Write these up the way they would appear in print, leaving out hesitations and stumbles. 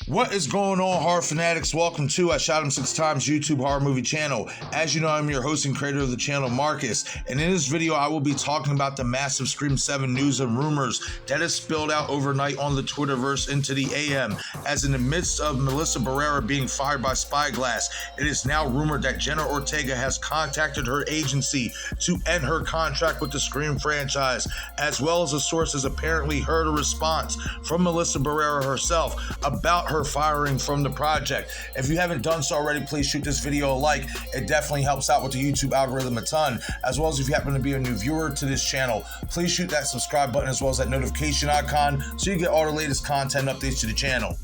What is going on, horror fanatics? Welcome to I Shot Him 6 Times YouTube horror movie channel. As you know, I'm your host and creator of the channel, Marcus, and in this video I will be talking about the massive Scream 7 news and rumors that has spilled out overnight on the Twitterverse into the AM. As in the midst of Melissabarrera being fired by Spyglass, it is now rumored that Jenna Ortega has contacted her agency to end her contract with the Scream franchise, as well as a source has apparently heard a response from Melissabarrera herself about her firing from the project. If you haven't done so already, please shoot this video a like. It definitely helps out with the YouTube algorithm a ton, as well as if you happen to be a new viewer to this channel, please shoot that subscribe button as well as that notification icon so you get all the latest content updates to the channel.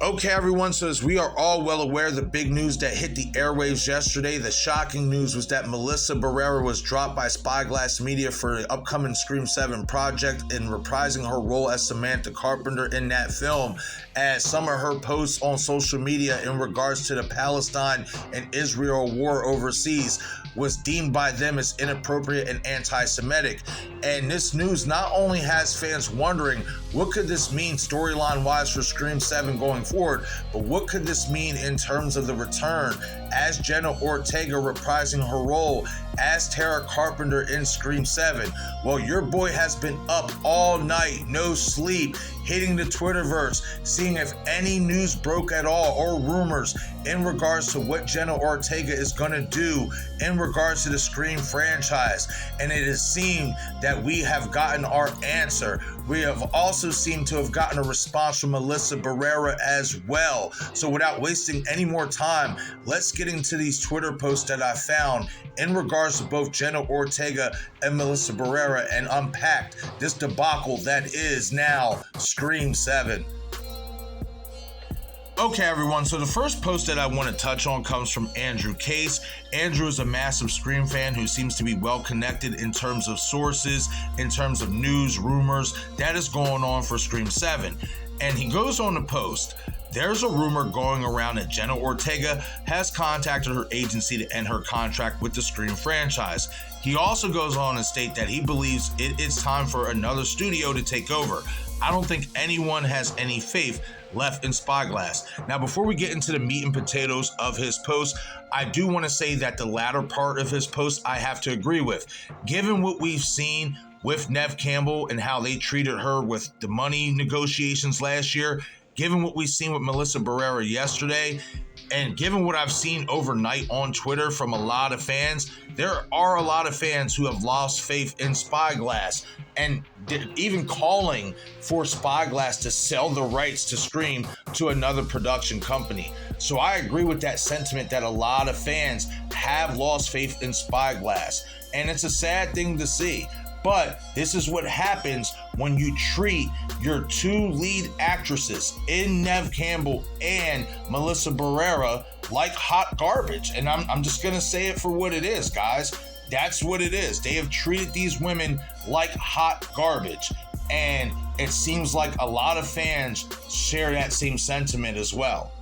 Okay, everyone, so as we are all well aware, the big news that hit the airwaves yesterday, the shocking news was that Melissabarrera was dropped by Spyglass Media for the upcoming Scream 7 project in reprising her role as Samantha Carpenter in that film, as some of her posts on social media in regards to the Palestine and Israel war overseas was deemed by them as inappropriate and anti-Semitic. And this news not only has fans wondering what could this mean storyline wise for Scream 7 going forward, but what could this mean in terms of the return as Jenna Ortega reprising her role as taracarpenter in Scream 7. Well, your boy has been up all night, no sleep, hitting the Twitterverse, seeing if any news broke at all or rumors in regards to what Jenna Ortega is going to do in regards to the Scream franchise. And it has seemed that we have gotten our answer. We have also seemed to have gotten a response from Melissabarrera as well. So without wasting any more time, let's get into these Twitter posts that I found in regards to both Jenna Ortega and Melissabarrera and unpack this debacle that is now Scream 7. Okay, everyone, so the first post that I want to touch on comes from Andrew Case. Andrew is a massive Scream fan who seems to be well connected in terms of sources, in terms of news, rumors that is going on for Scream 7. And he goes on to post, "There's a rumor going around that Jenna Ortega has contacted her agency to end her contract with the Scream franchise." He also goes on to state that he believes it is time for another studio to take over. I don't think anyone has any faith left in Spyglass. Now, before we get into the meat and potatoes of his post, I do want to say that the latter part of his post I have to agree with. Given what we've seen with Neve Campbell and how they treated her with the money negotiations last year, given what we've seen with Melissabarrera yesterday, and given what I've seen overnight on Twitter from a lot of fans, there are a lot of fans who have lost faith in Spyglass and even calling for Spyglass to sell the rights to Scream to another production company. So I agree with that sentiment that a lot of fans have lost faith in Spyglass, and it's a sad thing to see. But this is what happens when you treat your two lead actresses in Neve Campbell and Melissabarrera like hot garbage. And I'm just going to say it for what it is, guys. That's what it is. They have treated these women like hot garbage. And it seems like a lot of fans share that same sentiment as well.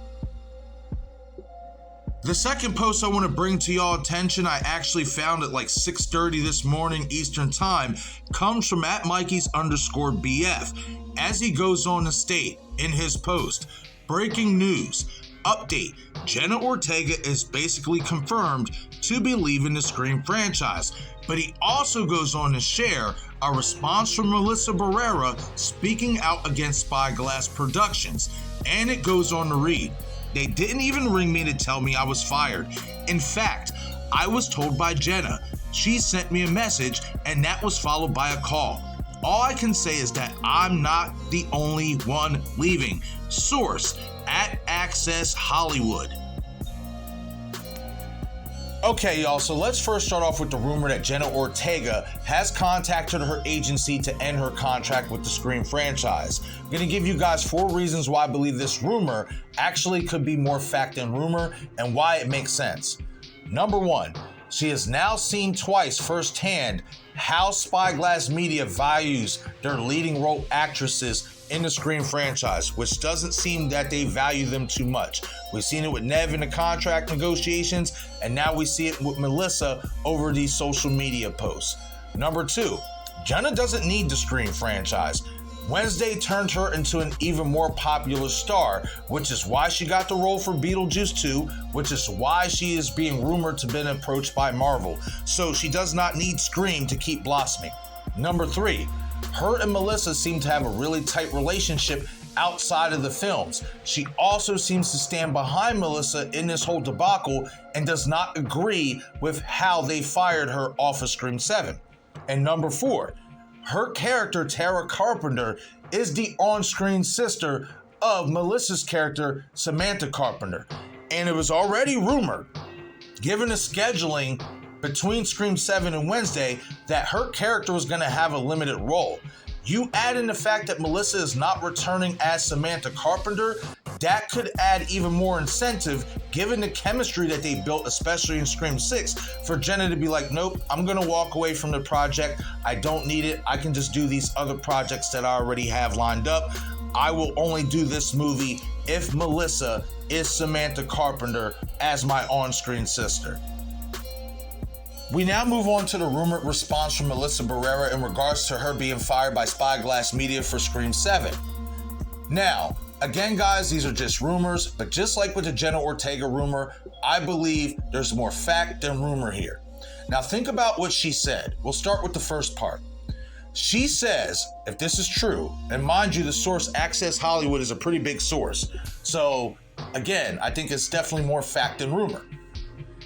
The second post I want to bring to y'all attention, I actually found at like 6:30 this morning Eastern time, comes from @Mikey's_BF. As he goes on to state in his post, breaking news, update, Jenna Ortega is basically confirmed to be leaving the Scream franchise. But he also goes on to share a response from Melissabarrera speaking out against Spyglass Productions. And it goes on to read, "They didn't even ring me to tell me I was fired. In fact, I was told by Jenna. She sent me a message and that was followed by a call. All I can say is that I'm not the only one leaving. Source, @Access Hollywood." Okay, y'all, so let's first start off with the rumor that Jenna Ortega has contacted her agency to end her contract with the Scream franchise. I'm going to give you guys 4 reasons why I believe this rumor actually could be more fact than rumor and why it makes sense. Number 1, she has now seen twice firsthand how Spyglass Media values their leading role actresses in the Scream franchise, which doesn't seem that they value them too much. We've seen it with Neve in the contract negotiations, and now we see it with Melissa over these social media posts. Number 2, Jenna doesn't need the Scream franchise. Wednesday turned her into an even more popular star, which is why she got the role for Beetlejuice 2, which is why she is being rumored to have been approached by Marvel. So she does not need Scream to keep blossoming. Number 3, her and Melissa seem to have a really tight relationship outside of the films. She also seems to stand behind Melissa in this whole debacle and does not agree with how they fired her off of Scream 7. And number 4, her character, Taracarpenter, is the on-screen sister of Melissa's character, Samantha Carpenter. And it was already rumored, given the scheduling between Scream 7 and Wednesday, that her character was going to have a limited role. You add in the fact that Melissa is not returning as Samantha Carpenter, that could add even more incentive, given the chemistry that they built, especially in Scream 6, for Jenna to be like, nope, I'm gonna walk away from the project. I don't need it. I can just do these other projects that I already have lined up. I will only do this movie if Melissa is Samantha Carpenter as my on-screen sister. We now move on to the rumored response from Melissa in regards to her being fired by Spyglass Media for Scream 7. Now, again, guys, these are just rumors, but just like with the Jenna Ortega rumor, I believe there's more fact than rumor here. Now, think about what she said. We'll start with the first part. She says, if this is true, and mind you, the source Access Hollywood is a pretty big source. So, again, I think it's definitely more fact than rumor.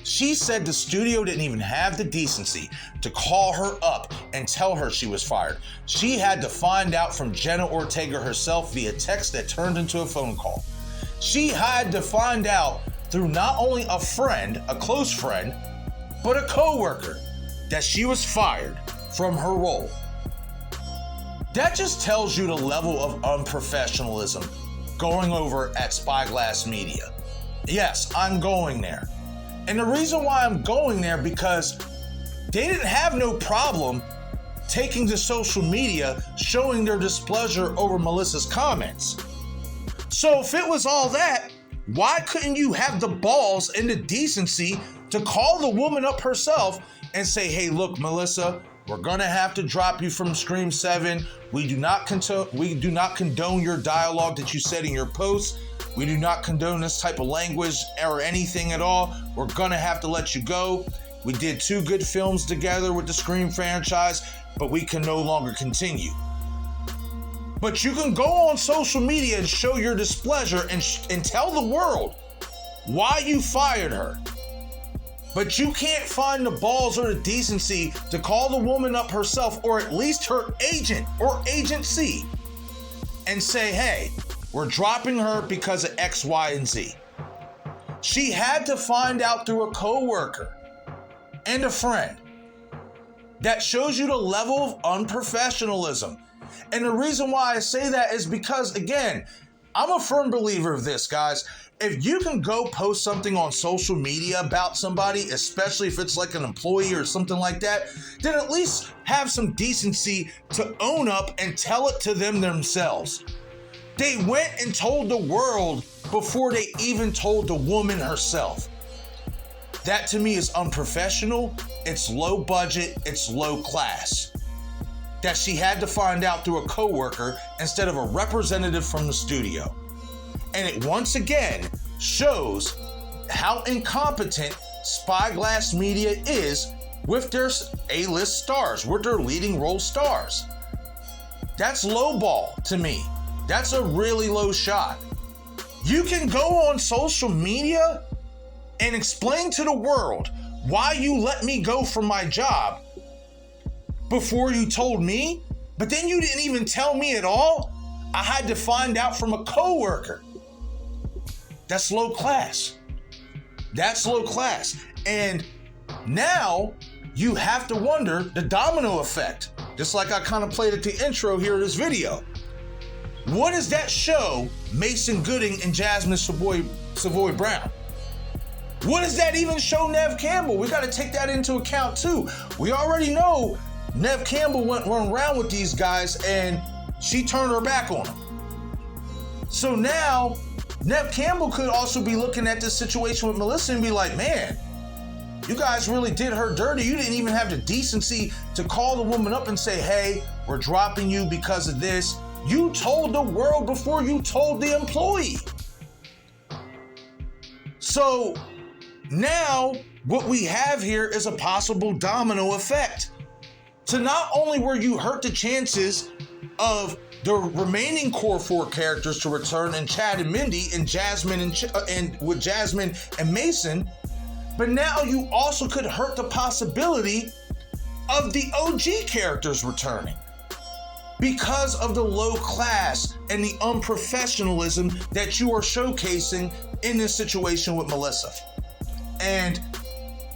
She said the studio didn't even have the decency to call her up and tell her she was fired. She had to find out from Jenna Ortega herself via text that turned into a phone call. She had to find out through not only a friend, a close friend, but a coworker, that she was fired from her role. That just tells you the level of unprofessionalism going over at Spyglass Media. Yes, I'm going there. And the reason why I'm going there, because they didn't have no problem taking to social media, showing their displeasure over Melissa's comments. So if it was all that, why couldn't you have the balls and the decency to call the woman up herself and say, hey, look, Melissa, we're gonna have to drop you from Scream 7. We do not condone your dialogue that you said in your posts. We do not condone this type of language or anything at all. We're gonna have to let you go. We did 2 good films together with the Scream franchise, but we can no longer continue. But you can go on social media and show your displeasure and tell the world why you fired her. But you can't find the balls or the decency to call the woman up herself, or at least her agent or agency, and say, hey, we're dropping her because of X, Y, and Z. She had to find out through a coworker and a friend. That shows you the level of unprofessionalism. And the reason why I say that is because, again, I'm a firm believer of this, guys. If you can go post something on social media about somebody, especially if it's like an employee or something like that, then at least have some decency to own up and tell it to them themselves. They went and told the world before they even told the woman herself. That to me is unprofessional, it's low budget, it's low class. That she had to find out through a coworker instead of a representative from the studio. And it once again shows how incompetent Spyglass Media is with their A-list stars, with their leading role stars. That's lowball to me. That's a really low shot. You can go on social media and explain to the world why you let me go from my job before you told me, but then you didn't even tell me at all. I had to find out from a coworker. That's low class. That's low class. And now you have to wonder the domino effect, just like I kind of played at the intro here of this video. What does that show Mason Gooding and Jasmine Savoy Brown? What does that even show Neve Campbell? We got to take that into account too. We already know Neve Campbell went around with these guys and she turned her back on them. So now Neve Campbell could also be looking at this situation with Melissa and be like, man, you guys really did her dirty. You didn't even have the decency to call the woman up and say, hey, we're dropping you because of this. You told the world before you told the employee. So now what we have here is a possible domino effect. So not only were you hurt the chances of the remaining core 4 characters to return, and Chad and Mindy and Jasmine and with Jasmine and Mason, but now you also could hurt the possibility of the OG characters returning because of the low class and the unprofessionalism that you are showcasing in this situation with Melissa. And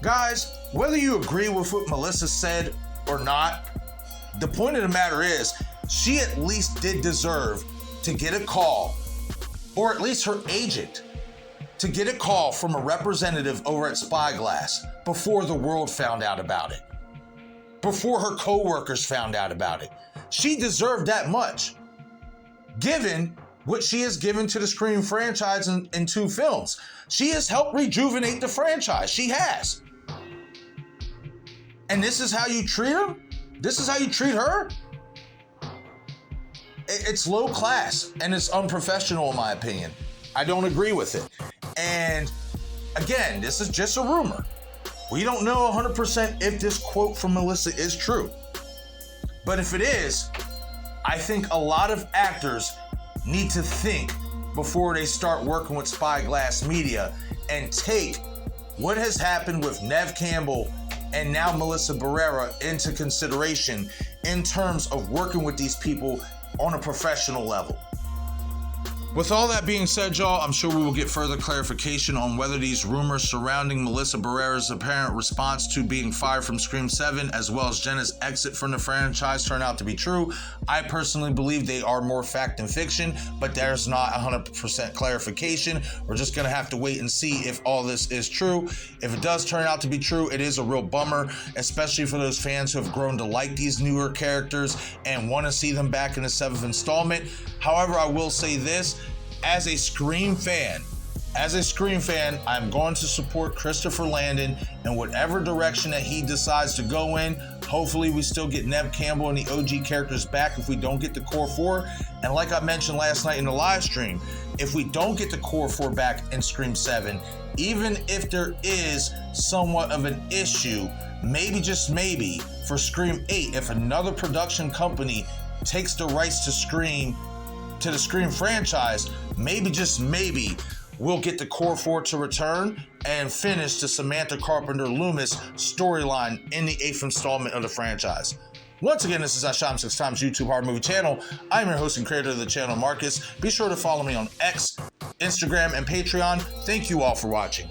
guys, whether you agree with what Melissa said or not, the point of the matter is she at least did deserve to get a call, or at least her agent, to get a call from a representative over at Spyglass before the world found out about it, before her co-workers found out about it. She deserved that much, given what she has given to the Scream franchise in 2 films. She has helped rejuvenate the franchise. She has. And this is how you treat him? This is how you treat her? It's low class and it's unprofessional in my opinion. I don't agree with it. And again, this is just a rumor. We don't know 100% if this quote from Melissa is true. But if it is, I think a lot of actors need to think before they start working with Spyglass Media and take what has happened with Neve Campbell and now melissabarrera into consideration in terms of working with these people on a professional level. With all that being said, y'all, I'm sure we will get further clarification on whether these rumors surrounding melissabarrera's apparent response to being fired from Scream 7, as well as Jenna's exit from the franchise, turn out to be true. I personally believe they are more fact than fiction, but there's not 100% clarification. We're just going to have to wait and see if all this is true. If it does turn out to be true, it is a real bummer, especially for those fans who have grown to like these newer characters and want to see them back in the 7th installment. However, I will say this. As a Scream fan, I'm going to support Christopher Landon in whatever direction that he decides to go in. Hopefully we still get Neve Campbell and the OG characters back if we don't get the core 4. And like I mentioned last night in the live stream, if we don't get the core 4 back in Scream 7, even if there is somewhat of an issue, maybe just maybe for Scream 8, if another production company takes the rights to the Scream franchise, maybe just maybe we'll get the core 4 to return and finish the Samantha Carpenter Loomis storyline in the 8th installment of the franchise. Once again, this is I Shot Him 6 Times YouTube horror movie channel. I'm your host and creator of the channel, Marcus. Be sure to follow me on X, Instagram, and Patreon. Thank you all for watching.